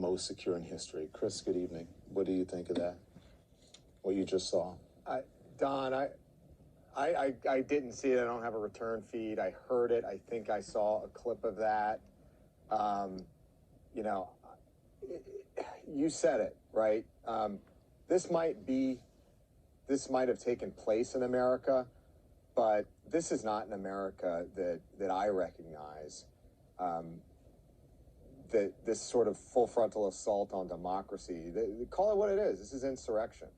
most secure in history. Chris, good evening. What do you think of that? What you just saw? Don, I didn't see it. I don't have a return feed. I heard it. I think I saw a clip of that. You know, you said it, right? This might have taken place in America, but this is not an America that I recognize. This sort of full frontal assault on democracy, they call it what it is. This is insurrection.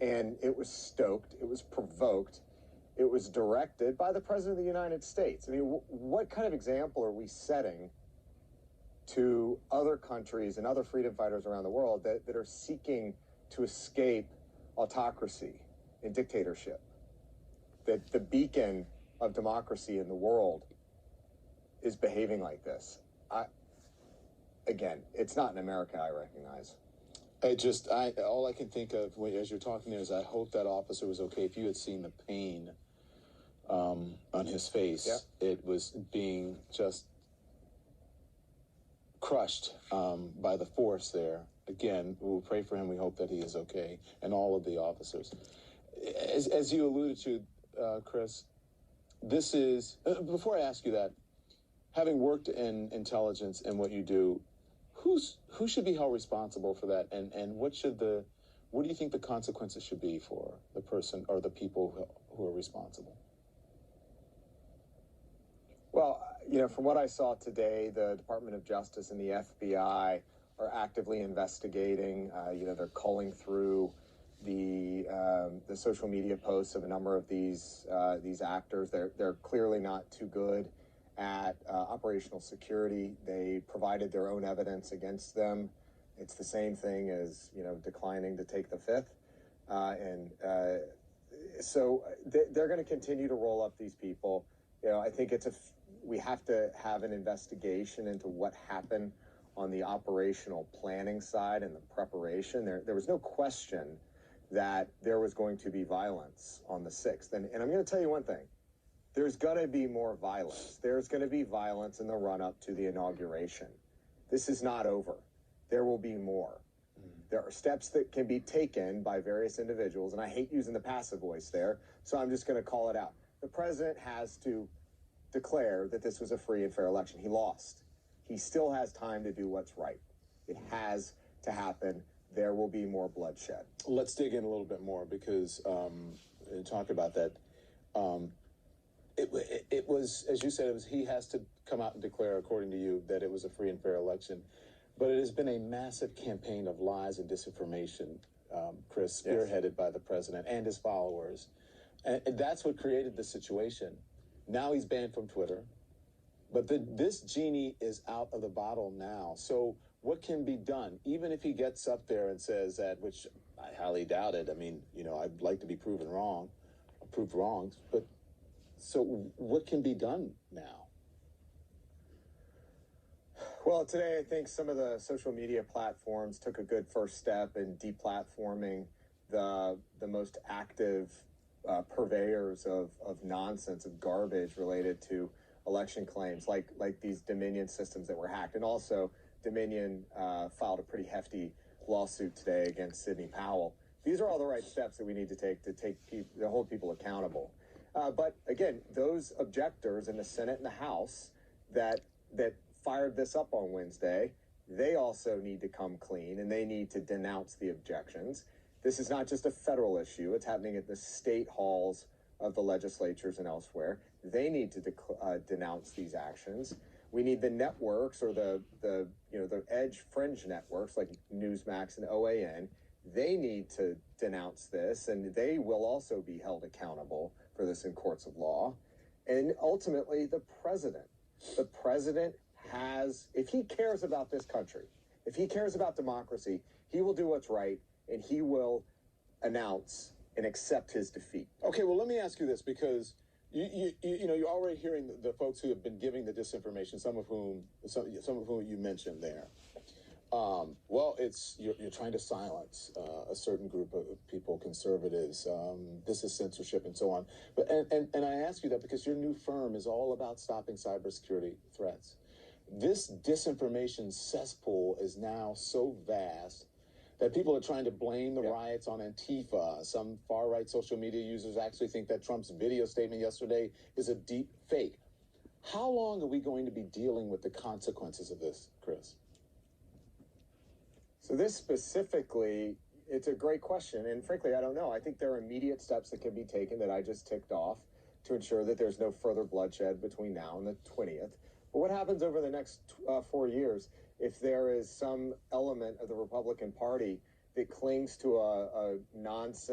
And it was stoked, it was provoked, it was directed by the President of the United States. I mean, what kind of example are we setting to other countries and other freedom fighters around the world that are seeking to escape autocracy and dictatorship? That the beacon of democracy in the world is behaving like this. Again, it's not an America I recognize. All I can think of as you're talking there is I hope that officer was okay. If you had seen the pain on his face, yeah. It was being just crushed by the force there. Again, we'll pray for him. We hope that he is okay, and all of the officers. As you alluded to, Chris, this is, before I ask you that, having worked in intelligence and what you do, who should be held responsible for that, and what do you think the consequences should be for the person or the people who are responsible? Well, you know, from what I saw today, the Department of Justice and the FBI are actively investigating. You know, they're culling through the social media posts of a number of these actors. They're clearly not too good at operational security. They provided their own evidence against them. It's the same thing as, you know, declining to take the fifth. So they're going to continue to roll up these people. You know, I think we have to have an investigation into what happened on the operational planning side and the preparation. There was no question that there was going to be violence on the 6th. And I'm going to tell you one thing. There's going to be more violence. There's going to be violence in the run-up to the inauguration. This is not over. There will be more. There are steps that can be taken by various individuals, and I hate using the passive voice there, so I'm just going to call it out. The president has to declare that this was a free and fair election. He lost. He still has time to do what's right. It has to happen. There will be more bloodshed. Let's dig in a little bit more because talk about that. It was, as you said, he has to come out and declare, according to you, that it was a free and fair election. But it has been a massive campaign of lies and disinformation, Chris, spearheaded Yes. by the president and his followers. And that's what created the situation. Now he's banned from Twitter. But this genie is out of the bottle now. So what can be done? Even if he gets up there and says that, which I highly doubt it. I mean, you know, I'd like to be proved wrong, but so what can be done now? Well, today I think some of the social media platforms took a good first step in deplatforming the most active purveyors of nonsense, of garbage related to election claims, like these Dominion systems that were hacked. And also, Dominion filed a pretty hefty lawsuit today against Sidney Powell. These are all the right steps that we need to hold people accountable. But again, those objectors in the Senate and the House that fired this up on Wednesday, they also need to come clean and they need to denounce the objections. This is not just a federal issue. It's happening at the state halls of the legislatures and elsewhere. They need to denounce these actions. We need the networks or the edge fringe networks like Newsmax and OAN. They need to denounce this, and they will also be held accountable for this in courts of law. And ultimately, the president has, if he cares about this country, if he cares about democracy, he will do what's right, and he will announce and accept his defeat. Okay, well, let me ask you this, because you're already hearing the folks who have been giving the disinformation, some of whom you mentioned there. Well, you're trying to silence a certain group of people, conservatives. This is censorship and so on. But and I ask you that because your new firm is all about stopping cybersecurity threats. this disinformation cesspool is now so vast that people are trying to blame the riots on Antifa. Some far-right social media users actually think that Trump's video statement yesterday is a deep fake. How long are we going to be dealing with the consequences of this, Chris? So this specifically, it's a great question. And frankly, I don't know. I think there are immediate steps that can be taken that I just ticked off to ensure that there's no further bloodshed between now and the 20th. But what happens over the next 4 years if there is some element of the Republican Party that clings to a nonsense